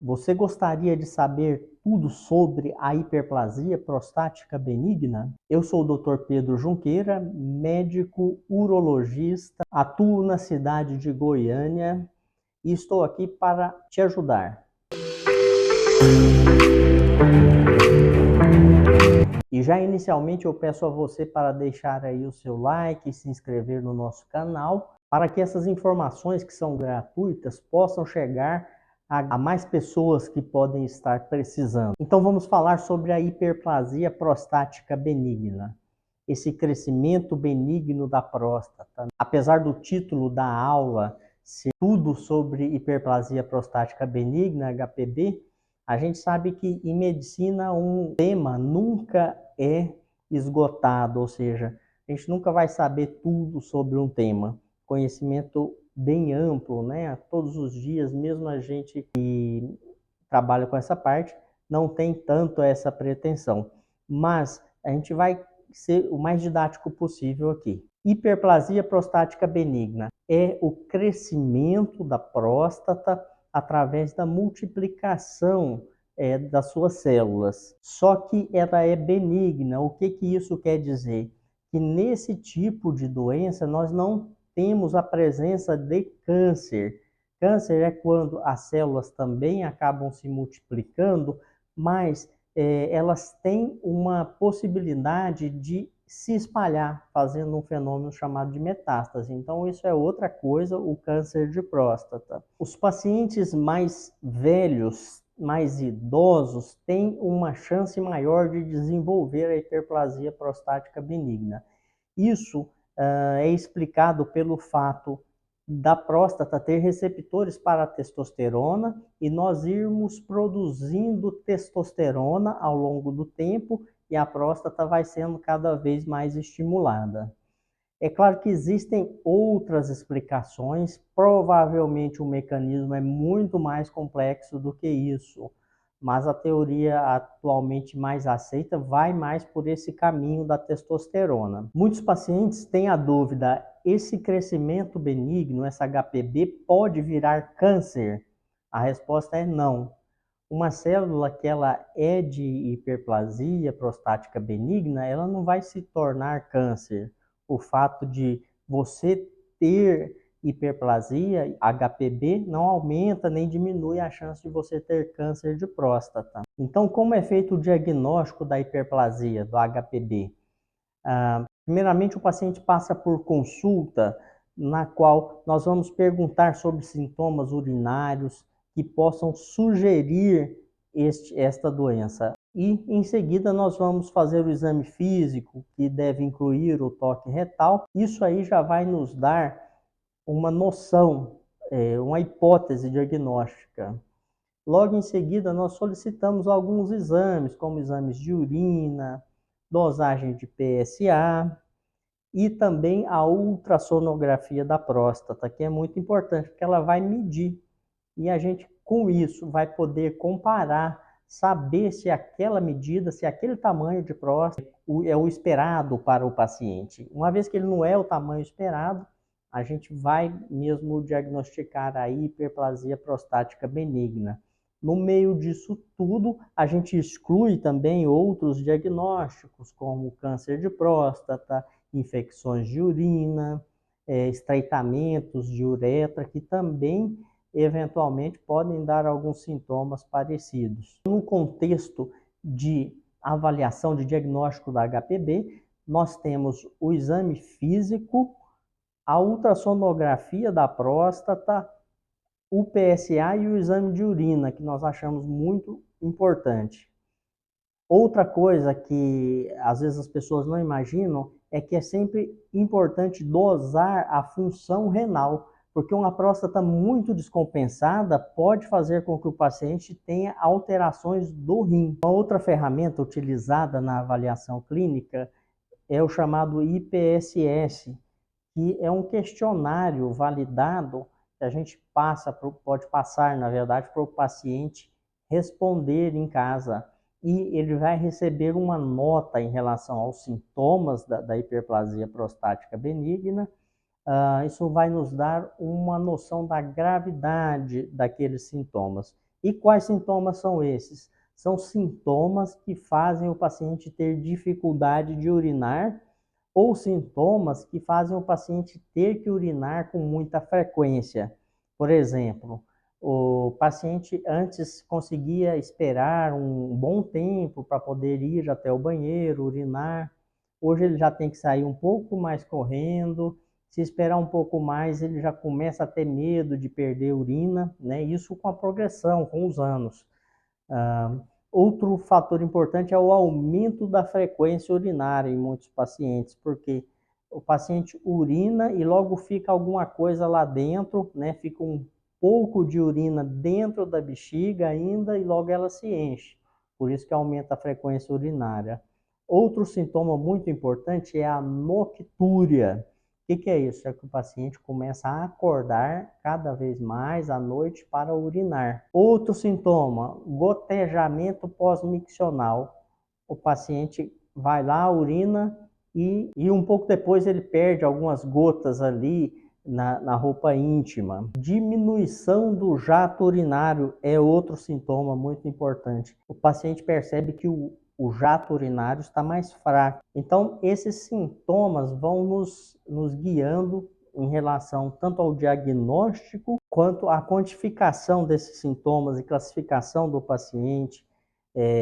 Você gostaria de saber tudo sobre a hiperplasia prostática benigna? Eu sou o Dr. Pedro Junqueira, médico urologista, atuo na cidade de Goiânia e estou aqui para te ajudar. E já inicialmente eu peço a você para deixar aí o seu like e se inscrever no nosso canal, para que essas informações que são gratuitas possam chegar a mais pessoas que podem estar precisando. Então vamos falar sobre a hiperplasia prostática benigna. Esse crescimento benigno da próstata. Apesar do título da aula ser tudo sobre hiperplasia prostática benigna, HPB, a gente sabe que em medicina um tema nunca é esgotado, ou seja, a gente nunca vai saber tudo sobre um tema. Conhecimento bem amplo, né? Todos os dias, mesmo a gente que trabalha com essa parte, não tem tanto essa pretensão. Mas a gente vai ser o mais didático possível aqui. Hiperplasia prostática benigna é o crescimento da próstata através da multiplicação das suas células. Só que ela é benigna. O que isso quer dizer? Que nesse tipo de doença nós não temos a presença de câncer. Câncer é quando as células também acabam se multiplicando, mas elas têm uma possibilidade de se espalhar, fazendo um fenômeno chamado de metástase. Então, isso é outra coisa, o câncer de próstata. Os pacientes mais velhos, mais idosos, têm uma chance maior de desenvolver a hiperplasia prostática benigna. Isso é explicado pelo fato da próstata ter receptores para a testosterona e nós irmos produzindo testosterona ao longo do tempo e a próstata vai sendo cada vez mais estimulada. É claro que existem outras explicações, provavelmente o mecanismo é muito mais complexo do que isso, mas a teoria atualmente mais aceita vai mais por esse caminho da testosterona. Muitos pacientes têm a dúvida, esse crescimento benigno, essa HPB, pode virar câncer? A resposta é não. Uma célula que ela é de hiperplasia prostática benigna, ela não vai se tornar câncer. O fato de você ter hiperplasia, HPB, não aumenta nem diminui a chance de você ter câncer de próstata. Então, como é feito o diagnóstico da hiperplasia, do HPB? Primeiramente, o paciente passa por consulta, na qual nós vamos perguntar sobre sintomas urinários que possam sugerir esta doença. E, em seguida, nós vamos fazer o exame físico, que deve incluir o toque retal. Isso aí já vai nos dar uma noção, uma hipótese diagnóstica. Logo em seguida, nós solicitamos alguns exames, como exames de urina, dosagem de PSA e também a ultrassonografia da próstata, que é muito importante, porque ela vai medir. E a gente, com isso, vai poder comparar, saber se aquela medida, se aquele tamanho de próstata é o esperado para o paciente. Uma vez que ele não é o tamanho esperado, a gente vai mesmo diagnosticar a hiperplasia prostática benigna. No meio disso tudo, a gente exclui também outros diagnósticos, como câncer de próstata, infecções de urina, estreitamentos de uretra, que também eventualmente podem dar alguns sintomas parecidos. No contexto de avaliação de diagnóstico da HPB, nós temos o exame físico, a ultrassonografia da próstata, o PSA e o exame de urina, que nós achamos muito importante. Outra coisa que às vezes as pessoas não imaginam é que é sempre importante dosar a função renal, porque uma próstata muito descompensada pode fazer com que o paciente tenha alterações do rim. Uma outra ferramenta utilizada na avaliação clínica é o chamado IPSS, que é um questionário validado que a gente pode passar, na verdade, para o paciente responder em casa. E ele vai receber uma nota em relação aos sintomas da hiperplasia prostática benigna. Isso vai nos dar uma noção da gravidade daqueles sintomas. E quais sintomas são esses? São sintomas que fazem o paciente ter dificuldade de urinar ou sintomas que fazem o paciente ter que urinar com muita frequência. Por exemplo, o paciente antes conseguia esperar um bom tempo para poder ir até o banheiro, urinar. Hoje ele já tem que sair um pouco mais correndo. Se esperar um pouco mais, ele já começa a ter medo de perder urina, né? Isso com a progressão, com os anos. Ah, Outro fator importante é o aumento da frequência urinária em muitos pacientes, porque o paciente urina e logo fica alguma coisa lá dentro, né? Fica um pouco de urina dentro da bexiga ainda e logo ela se enche. Por isso que aumenta a frequência urinária. Outro sintoma muito importante é a noctúria. O que é isso? É que o paciente começa a acordar cada vez mais à noite para urinar. Outro sintoma, gotejamento pós-miccional. O paciente vai lá, urina e um pouco depois ele perde algumas gotas ali na roupa íntima. Diminuição do jato urinário é outro sintoma muito importante. O paciente percebe que o jato urinário está mais fraco. Então, esses sintomas vão nos guiando em relação tanto ao diagnóstico quanto à quantificação desses sintomas e classificação do paciente,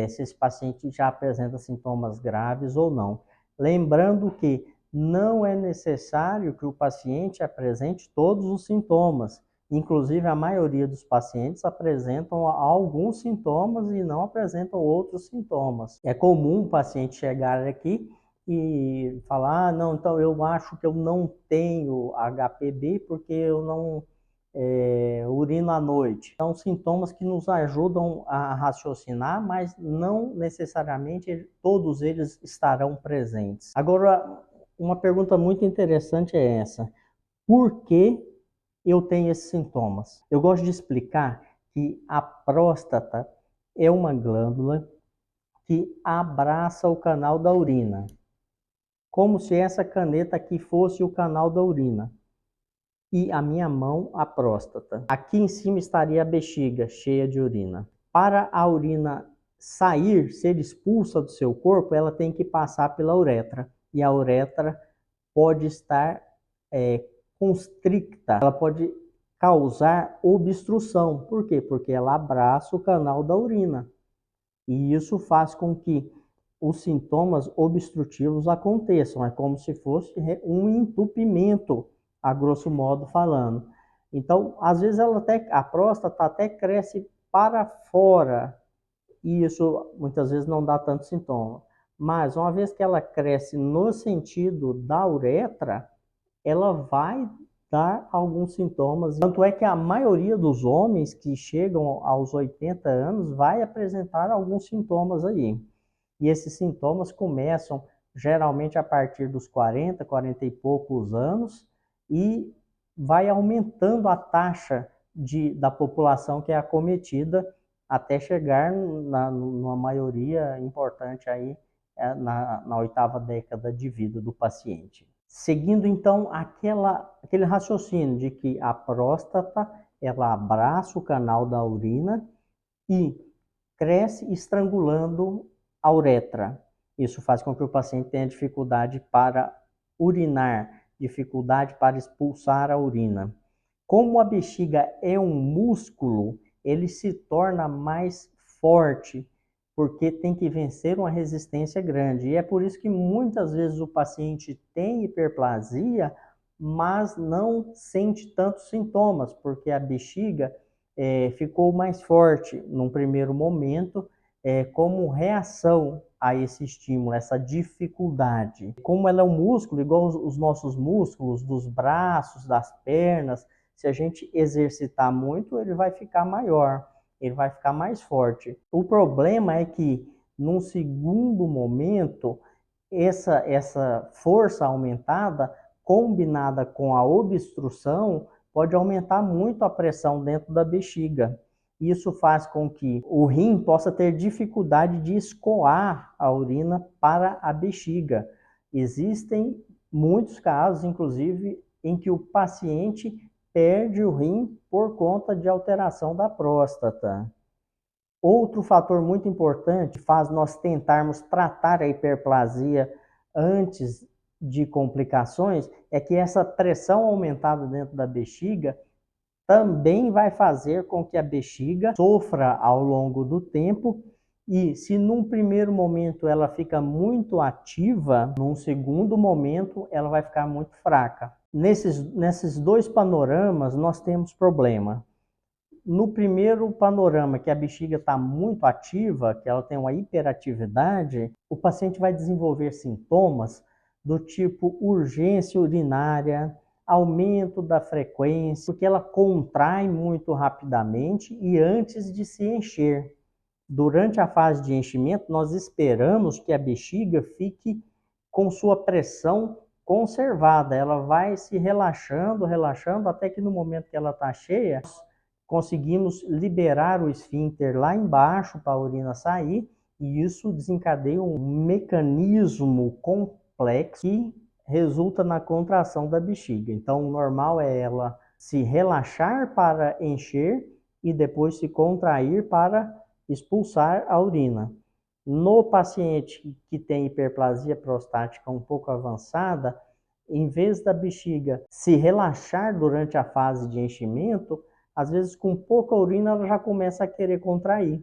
se esse paciente já apresenta sintomas graves ou não. Lembrando que não é necessário que o paciente apresente todos os sintomas. Inclusive, a maioria dos pacientes apresentam alguns sintomas e não apresentam outros sintomas. É comum o paciente chegar aqui e falar, não, então eu acho que eu não tenho HPB porque eu não urino à noite. São sintomas que nos ajudam a raciocinar, mas não necessariamente todos eles estarão presentes. Agora, uma pergunta muito interessante é essa: por que eu tenho esses sintomas? Eu gosto de explicar que a próstata é uma glândula que abraça o canal da urina, como se essa caneta aqui fosse o canal da urina e a minha mão a próstata. Aqui em cima estaria a bexiga cheia de urina. Para a urina sair, ser expulsa do seu corpo, ela tem que passar pela uretra. E a uretra pode estar constricta, ela pode causar obstrução. Por quê? Porque ela abraça o canal da urina. E isso faz com que os sintomas obstrutivos aconteçam. É como se fosse um entupimento, a grosso modo falando. Então, às vezes a próstata até cresce para fora, e isso muitas vezes não dá tanto sintoma. Mas uma vez que ela cresce no sentido da uretra, ela vai dar alguns sintomas. Tanto é que a maioria dos homens que chegam aos 80 anos vai apresentar alguns sintomas aí. E esses sintomas começam geralmente a partir dos 40, 40 e poucos anos e vai aumentando a taxa da população que é acometida até chegar numa maioria importante aí na oitava década de vida do paciente. Seguindo então aquele raciocínio de que a próstata ela abraça o canal da urina e cresce estrangulando a uretra. Isso faz com que o paciente tenha dificuldade para urinar, dificuldade para expulsar a urina. Como a bexiga é um músculo, ele se torna mais forte, porque tem que vencer uma resistência grande. E é por isso que muitas vezes o paciente tem hiperplasia, mas não sente tantos sintomas, porque a bexiga ficou mais forte num primeiro momento, como reação a esse estímulo, essa dificuldade. Como ela é um músculo, igual os nossos músculos dos braços, das pernas, se a gente exercitar muito, ele vai ficar maior, ele vai ficar mais forte. O problema é que, num segundo momento, essa força aumentada, combinada com a obstrução, pode aumentar muito a pressão dentro da bexiga. Isso faz com que o rim possa ter dificuldade de escoar a urina para a bexiga. Existem muitos casos, inclusive, em que o paciente perde o rim por conta de alteração da próstata. Outro fator muito importante faz nós tentarmos tratar a hiperplasia antes de complicações é que essa pressão aumentada dentro da bexiga também vai fazer com que a bexiga sofra ao longo do tempo e se num primeiro momento ela fica muito ativa, num segundo momento ela vai ficar muito fraca. Nesses dois panoramas nós temos problema. No primeiro panorama, que a bexiga está muito ativa, que ela tem uma hiperatividade, o paciente vai desenvolver sintomas do tipo urgência urinária, aumento da frequência, porque ela contrai muito rapidamente e antes de se encher. Durante a fase de enchimento, nós esperamos que a bexiga fique com sua pressão conservada. Ela vai se relaxando, relaxando, até que no momento que ela está cheia, conseguimos liberar o esfíncter lá embaixo para a urina sair, e isso desencadeia um mecanismo complexo que resulta na contração da bexiga. Então, o normal é ela se relaxar para encher e depois se contrair para expulsar a urina. No paciente que tem hiperplasia prostática um pouco avançada, em vez da bexiga se relaxar durante a fase de enchimento, às vezes com pouca urina ela já começa a querer contrair.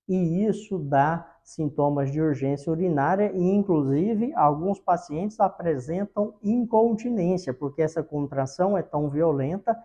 E isso dá sintomas de urgência urinária e, inclusive, alguns pacientes apresentam incontinência, porque essa contração é tão violenta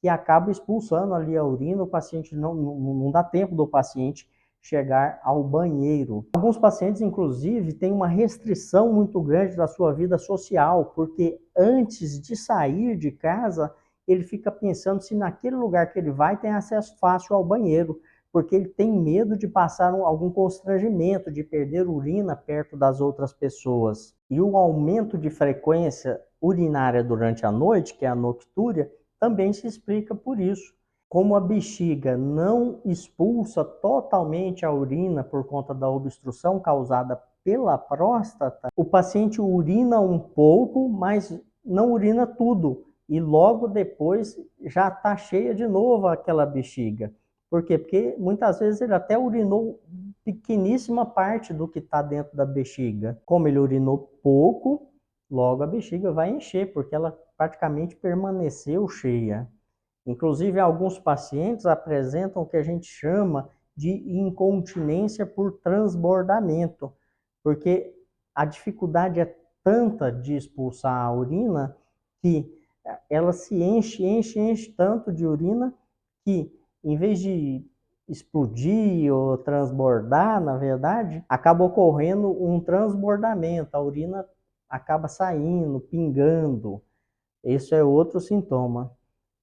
que acaba expulsando ali a urina, o paciente não dá tempo do paciente chegar ao banheiro. Alguns pacientes, inclusive, têm uma restrição muito grande da sua vida social, porque antes de sair de casa, ele fica pensando se naquele lugar que ele vai tem acesso fácil ao banheiro, porque ele tem medo de passar algum constrangimento, de perder urina perto das outras pessoas. E o aumento de frequência urinária durante a noite, que é a noctúria, também se explica por isso. Como a bexiga não expulsa totalmente a urina por conta da obstrução causada pela próstata, o paciente urina um pouco, mas não urina tudo. E logo depois já está cheia de novo aquela bexiga. Por quê? Porque muitas vezes ele até urinou pequeníssima parte do que está dentro da bexiga. Como ele urinou pouco, logo a bexiga vai encher, porque ela praticamente permaneceu cheia. Inclusive, alguns pacientes apresentam o que a gente chama de incontinência por transbordamento, porque a dificuldade é tanta de expulsar a urina que ela se enche tanto de urina que, em vez de explodir ou transbordar, na verdade, acaba ocorrendo um transbordamento, a urina acaba saindo, pingando. Isso é outro sintoma.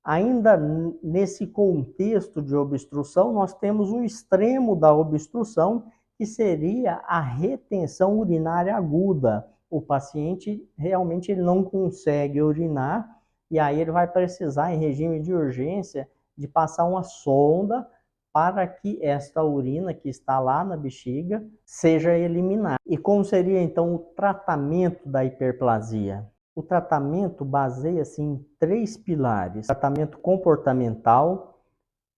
Ainda nesse contexto de obstrução, nós temos o extremo da obstrução, que seria a retenção urinária aguda. O paciente realmente ele não consegue urinar e aí ele vai precisar, em regime de urgência, de passar uma sonda para que esta urina que está lá na bexiga seja eliminada. E como seria então o tratamento da hiperplasia? O tratamento baseia-se em 3 pilares: tratamento comportamental,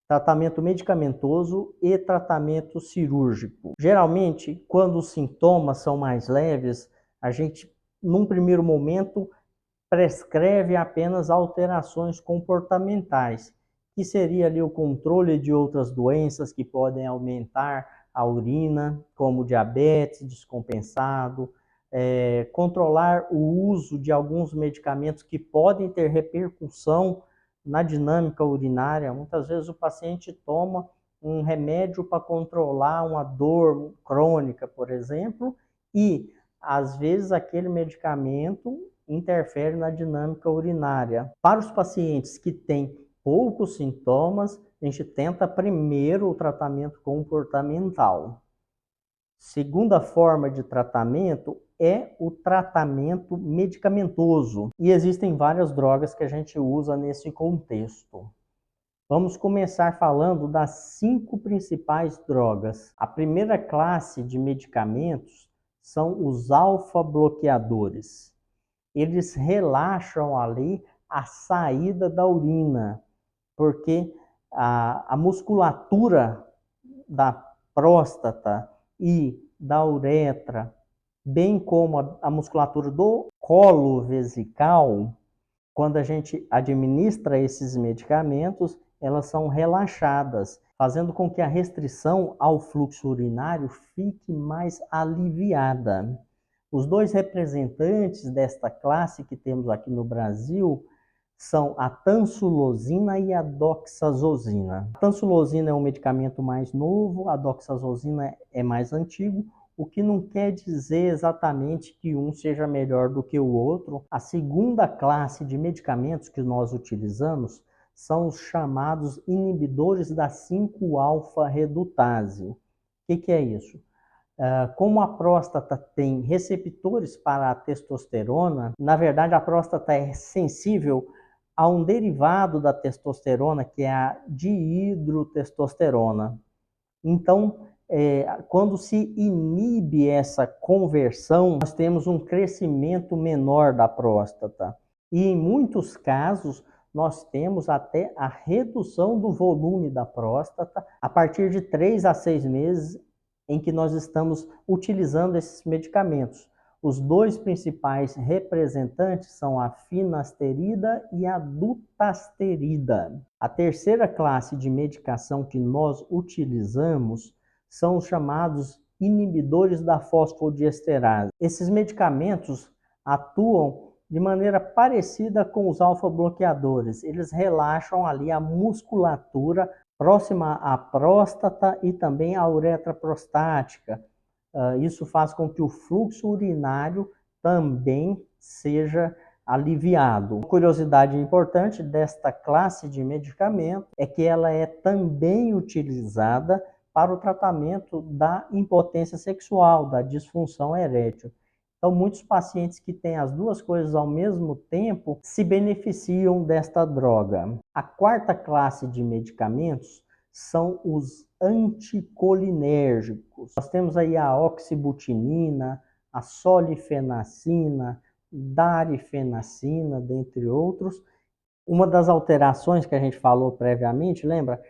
tratamento medicamentoso e tratamento cirúrgico. Geralmente, quando os sintomas são mais leves, a gente, num primeiro momento, prescreve apenas alterações comportamentais, que seria ali o controle de outras doenças que podem aumentar a urina, como diabetes descompensado, controlar o uso de alguns medicamentos que podem ter repercussão na dinâmica urinária. Muitas vezes o paciente toma um remédio para controlar uma dor crônica, por exemplo, e às vezes aquele medicamento interfere na dinâmica urinária. Para os pacientes que têm poucos sintomas, a gente tenta primeiro o tratamento comportamental. Segunda forma de tratamento é o tratamento medicamentoso. E existem várias drogas que a gente usa nesse contexto. Vamos começar falando das 5 principais drogas. A primeira classe de medicamentos são os alfa-bloqueadores. Eles relaxam ali a saída da urina, porque a musculatura da próstata e da uretra, bem como a musculatura do colo vesical, quando a gente administra esses medicamentos, elas são relaxadas, fazendo com que a restrição ao fluxo urinário fique mais aliviada. Os dois representantes desta classe que temos aqui no Brasil são a tansulosina e a doxazosina. A tansulosina é um medicamento mais novo, a doxazosina é mais antigo, o que não quer dizer exatamente que um seja melhor do que o outro. A segunda classe de medicamentos que nós utilizamos são os chamados inibidores da 5-alfa-redutase. O que é isso? Como a próstata tem receptores para a testosterona, na verdade a próstata é sensível a um derivado da testosterona, que é a dihidrotestosterona. Então, quando se inibe essa conversão, nós temos um crescimento menor da próstata. E em muitos casos, nós temos até a redução do volume da próstata a partir de 3 a 6 meses em que nós estamos utilizando esses medicamentos. Os dois principais representantes são a finasterida e a dutasterida. A terceira classe de medicação que nós utilizamos são os chamados inibidores da fosfodiesterase. Esses medicamentos atuam de maneira parecida com os alfa-bloqueadores. Eles relaxam ali a musculatura próxima à próstata e também à uretra prostática. Isso faz com que o fluxo urinário também seja aliviado. Uma curiosidade importante desta classe de medicamento é que ela é também utilizada para o tratamento da impotência sexual, da disfunção erétil. Então, muitos pacientes que têm as duas coisas ao mesmo tempo se beneficiam desta droga. A quarta classe de medicamentos são os anticolinérgicos. Nós temos aí a oxibutinina, a solifenacina, darifenacina, dentre outros. Uma das alterações que a gente falou previamente, lembra?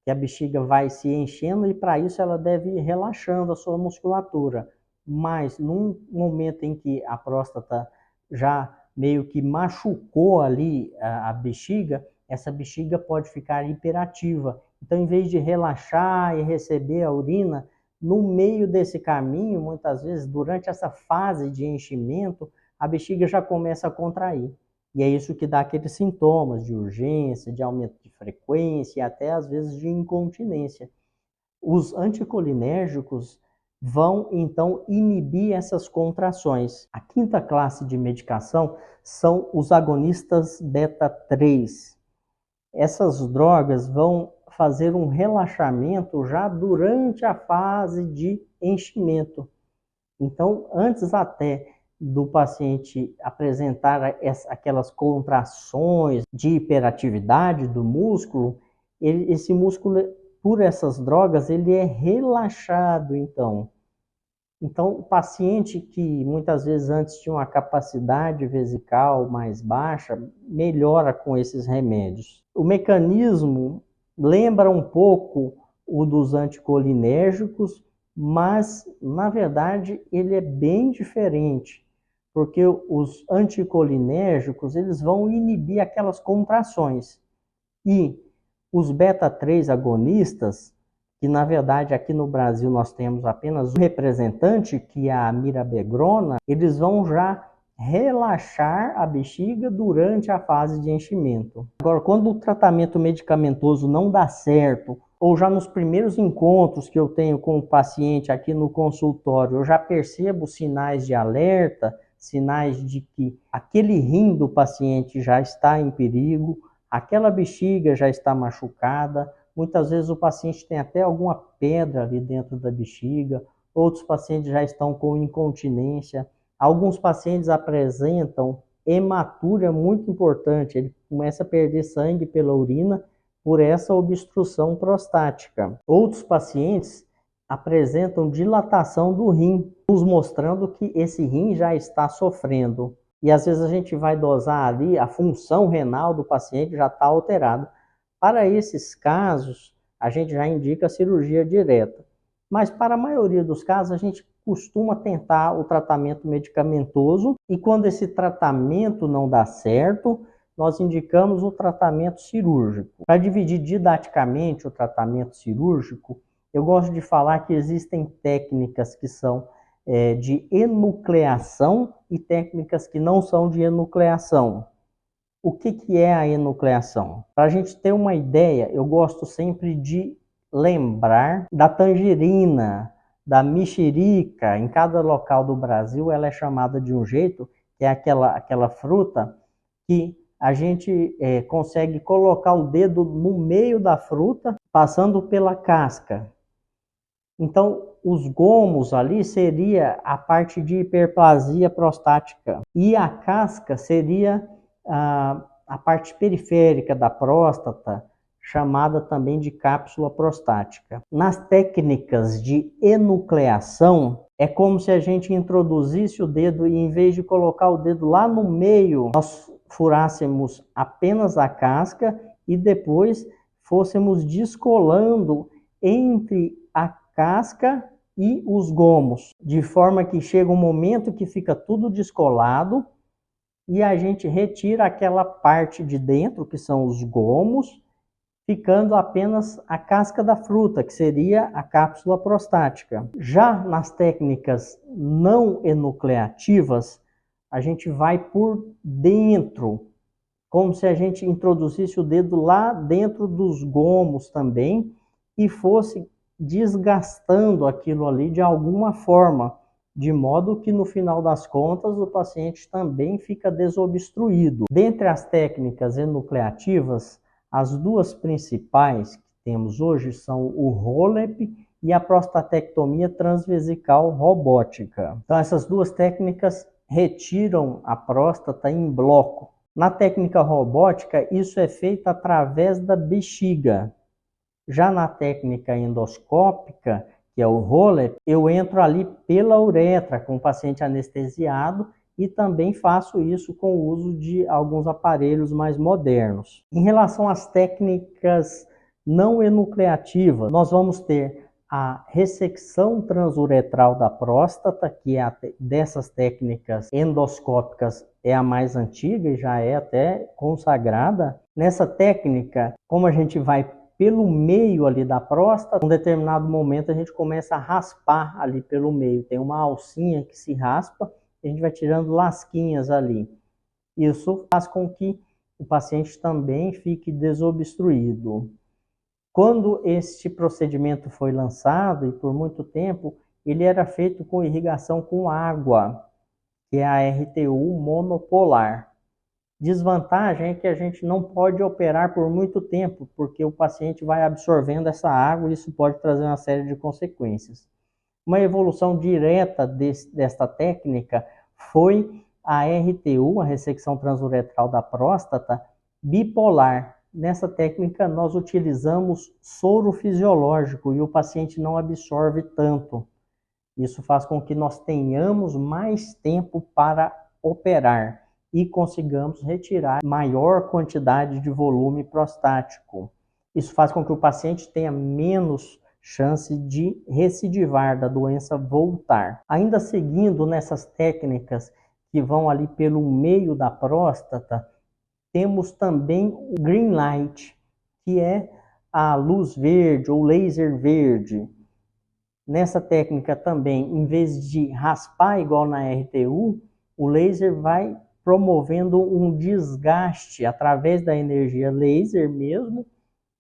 Que a bexiga vai se enchendo e para isso ela deve ir relaxando a sua musculatura. Mas num momento em que a próstata já meio que machucou ali a bexiga, essa bexiga pode ficar hiperativa. Então, em vez de relaxar e receber a urina, no meio desse caminho, muitas vezes, durante essa fase de enchimento, a bexiga já começa a contrair. E é isso que dá aqueles sintomas de urgência, de aumento de frequência e até, às vezes, de incontinência. Os anticolinérgicos vão, então, inibir essas contrações. A quinta classe de medicação são os agonistas beta-3. Essas drogas vão fazer um relaxamento já durante a fase de enchimento. Então, antes até do paciente apresentar aquelas contrações de hiperatividade do músculo, esse músculo, por essas drogas, ele é relaxado, então. Então, o paciente que muitas vezes antes tinha uma capacidade vesical mais baixa, melhora com esses remédios. O mecanismo lembra um pouco o dos anticolinérgicos, mas, na verdade, ele é bem diferente, porque os anticolinérgicos, eles vão inibir aquelas contrações. E os beta-3 agonistas, que na verdade aqui no Brasil nós temos apenas um representante, que é a mirabegrona, eles vão já relaxar a bexiga durante a fase de enchimento. Agora, quando o tratamento medicamentoso não dá certo, ou já nos primeiros encontros que eu tenho com o paciente aqui no consultório, eu já percebo sinais de alerta, sinais de que aquele rim do paciente já está em perigo, aquela bexiga já está machucada. Muitas vezes o paciente tem até alguma pedra ali dentro da bexiga, outros pacientes já estão com incontinência, alguns pacientes apresentam hematúria muito importante, ele começa a perder sangue pela urina por essa obstrução prostática. Outros pacientes apresentam dilatação do rim, nos mostrando que esse rim já está sofrendo. E às vezes a gente vai dosar ali, a função renal do paciente já está alterada. Para esses casos, a gente já indica a cirurgia direta. Mas para a maioria dos casos, a gente costuma tentar o tratamento medicamentoso e quando esse tratamento não dá certo, nós indicamos o tratamento cirúrgico. Para dividir didaticamente o tratamento cirúrgico, eu gosto de falar que existem técnicas que são de enucleação e técnicas que não são de enucleação. O que é a enucleação? Para a gente ter uma ideia, eu gosto sempre de lembrar da tangerina, da mexerica. Em cada local do Brasil ela é chamada de um jeito, que é aquela fruta que a gente consegue colocar o dedo no meio da fruta, passando pela casca. Então, os gomos ali seria a parte de hiperplasia prostática e a casca seria a parte periférica da próstata, chamada também de cápsula prostática. Nas técnicas de enucleação, é como se a gente introduzisse o dedo e em vez de colocar o dedo lá no meio, nós furássemos apenas a casca e depois fôssemos descolando entre a casca e os gomos, de forma que chega um momento que fica tudo descolado e a gente retira aquela parte de dentro, que são os gomos, ficando apenas a casca da fruta, que seria a cápsula prostática. Já nas técnicas não enucleativas, a gente vai por dentro, como se a gente introduzisse o dedo lá dentro dos gomos também e fosse desgastando aquilo ali de alguma forma, de modo que no final das contas o paciente também fica desobstruído. Dentre as técnicas enucleativas, as duas principais que temos hoje são o HoLEP e a prostatectomia transvesical robótica. Então essas duas técnicas retiram a próstata em bloco. Na técnica robótica, isso é feito através da bexiga. Já na técnica endoscópica, que é o HoLEP, eu entro ali pela uretra com o paciente anestesiado e também faço isso com o uso de alguns aparelhos mais modernos. Em relação às técnicas não enucleativas, nós vamos ter a ressecção transuretral da próstata, que é dessas técnicas endoscópicas é a mais antiga e já é até consagrada. Nessa técnica, como a gente vai pelo meio ali da próstata, em um determinado momento a gente começa a raspar ali pelo meio. Tem uma alcinha que se raspa e a gente vai tirando lasquinhas ali. Isso faz com que o paciente também fique desobstruído. Quando este procedimento foi lançado, e por muito tempo, ele era feito com irrigação com água, que é a RTU monopolar. Desvantagem é que a gente não pode operar por muito tempo, porque o paciente vai absorvendo essa água e isso pode trazer uma série de consequências. Uma evolução direta desta técnica foi a RTU, a ressecção transuretral da próstata, bipolar. Nessa técnica nós utilizamos soro fisiológico e o paciente não absorve tanto. Isso faz com que nós tenhamos mais tempo para operar e consigamos retirar maior quantidade de volume prostático. Isso faz com que o paciente tenha menos chance de recidivar, da doença voltar. Ainda seguindo nessas técnicas que vão ali pelo meio da próstata, temos também o green light, que é a luz verde ou laser verde. Nessa técnica também, em vez de raspar igual na RTU, o laser vai promovendo um desgaste através da energia laser mesmo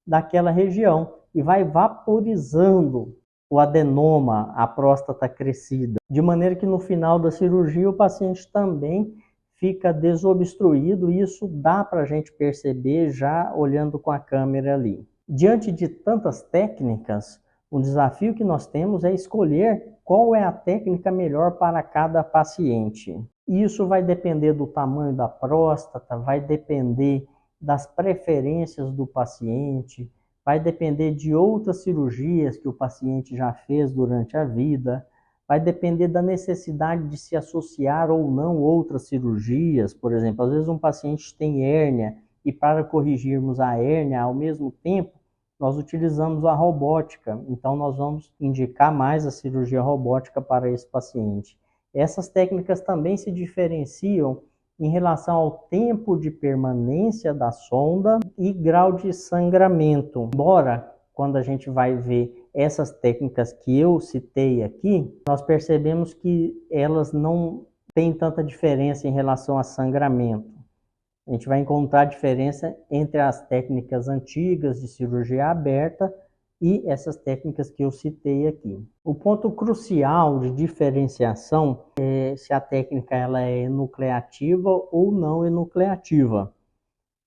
daquela região e vai vaporizando o adenoma, a próstata crescida, de maneira que no final da cirurgia o paciente também fica desobstruído e isso dá para a gente perceber já olhando com a câmera ali. Diante de tantas técnicas, o desafio que nós temos é escolher qual é a técnica melhor para cada paciente. Isso vai depender do tamanho da próstata, vai depender das preferências do paciente, vai depender de outras cirurgias que o paciente já fez durante a vida, vai depender da necessidade de se associar ou não outras cirurgias. Por exemplo, às vezes um paciente tem hérnia e para corrigirmos a hérnia ao mesmo tempo, nós utilizamos a robótica, então nós vamos indicar mais a cirurgia robótica para esse paciente. Essas técnicas também se diferenciam em relação ao tempo de permanência da sonda e grau de sangramento. Embora, quando a gente vai ver essas técnicas que eu citei aqui, nós percebemos que elas não têm tanta diferença em relação a sangramento. A gente vai encontrar diferença entre as técnicas antigas de cirurgia aberta e essas técnicas que eu citei aqui. O ponto crucial de diferenciação é se a técnica ela é enucleativa ou não enucleativa.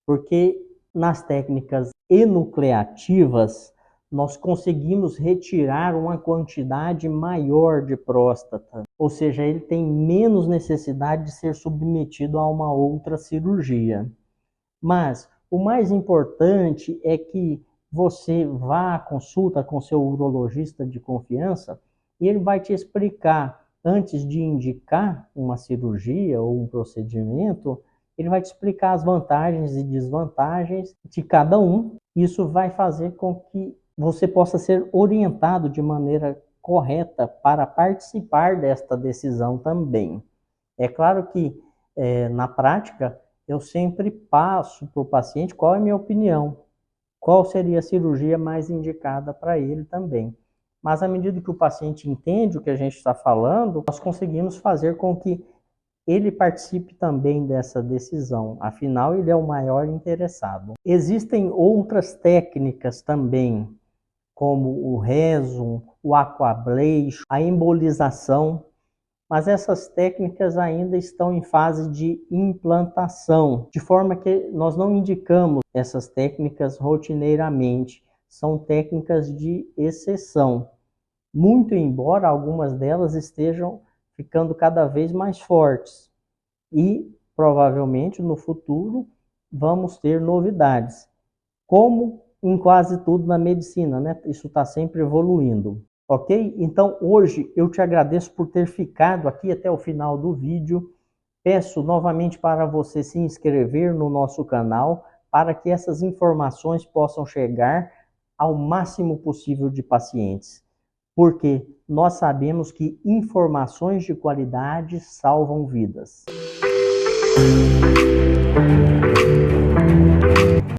Porque nas técnicas enucleativas, nós conseguimos retirar uma quantidade maior de próstata, ou seja, ele tem menos necessidade de ser submetido a uma outra cirurgia. Mas o mais importante é que você vá à consulta com seu urologista de confiança e ele vai te explicar, antes de indicar uma cirurgia ou um procedimento, ele vai te explicar as vantagens e desvantagens de cada um. Isso vai fazer com que você possa ser orientado de maneira correta para participar desta decisão também. É claro que, na prática, eu sempre passo para o paciente qual é a minha opinião, qual seria a cirurgia mais indicada para ele também. Mas à medida que o paciente entende o que a gente está falando, nós conseguimos fazer com que ele participe também dessa decisão, afinal ele é o maior interessado. Existem outras técnicas também, como o Rezum, o aquablation, a embolização, mas essas técnicas ainda estão em fase de implantação, de forma que nós não indicamos essas técnicas rotineiramente, são técnicas de exceção, muito embora algumas delas estejam ficando cada vez mais fortes e provavelmente no futuro vamos ter novidades, como em quase tudo na medicina, né? Isso está sempre evoluindo. Ok? Então hoje eu te agradeço por ter ficado aqui até o final do vídeo. Peço novamente para você se inscrever no nosso canal para que essas informações possam chegar ao máximo possível de pacientes. Porque nós sabemos que informações de qualidade salvam vidas.